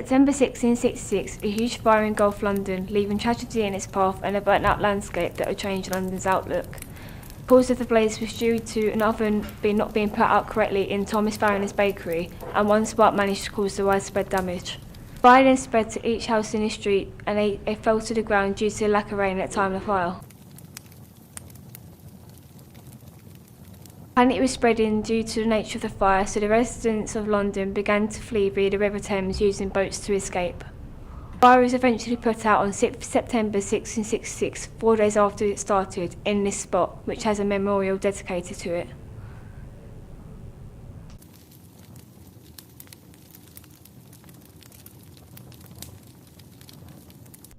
September 1666, a huge fire engulfed London, leaving tragedy in its path and a burnt-out landscape that would change London's outlook. The cause of the blaze was due to an oven not being put out correctly in Thomas Farriner's bakery, and one spark managed to cause the widespread damage. The fire then spread to each house in the street, and it fell to the ground due to the lack of rain at the time of the fire. Panic was spreading due to the nature of the fire, so the residents of London began to flee via the River Thames using boats to escape. The fire was eventually put out on 6th September 1666, 4 days after it started, in this spot, which has a memorial dedicated to it.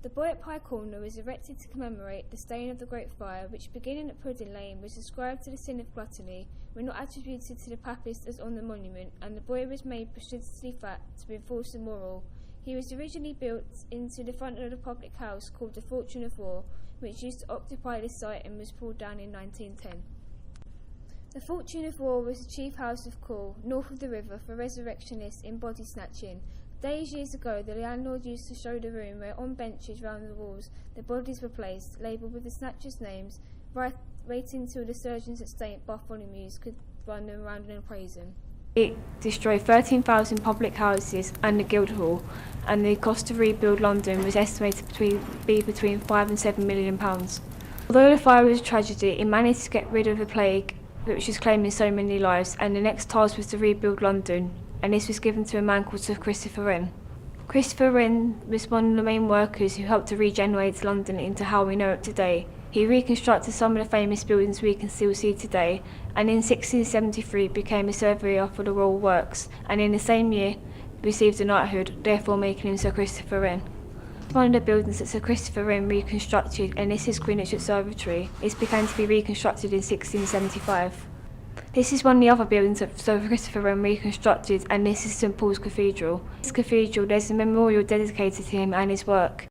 The Boy at Pie Corner was erected to commemorate the staying of the Great Fire, which, beginning at Pudding Lane, was ascribed to the sin of gluttony, when not attributed to the Papist as on the monument, and the boy was made precipitously fat to reinforce the moral. He was originally built into the front of the public house called the Fortune of War, which used to occupy this site and was pulled down in 1910. The Fortune of War was the chief house of call, north of the river, for resurrectionists in body snatching. Days years ago, the landlord used to show the room where, on benches round the walls, the bodies were placed, labelled with the snatchers' names, waiting till the surgeons at St Bartholomew's could run them around and praise them. It destroyed 13,000 public houses and the Guildhall, and the cost to rebuild London was estimated to be between £5 and £7 million. Although the fire was a tragedy, it managed to get rid of the plague, which was claiming so many lives, and the next task was to rebuild London, and this was given to a man called Sir Christopher Wren. Christopher Wren was one of the main workers who helped to regenerate London into how we know it today. He reconstructed some of the famous buildings we can still see today, and in 1673 became a surveyor for the Royal Works, and in the same year received a knighthood, therefore making him Sir Christopher Wren. One of the buildings that Sir Christopher Wren reconstructed, and this is Greenwich Observatory, it began to be reconstructed in 1675. This is one of the other buildings that Sir Christopher Wren reconstructed, and this is St Paul's Cathedral. This cathedral, there's a memorial dedicated to him and his work.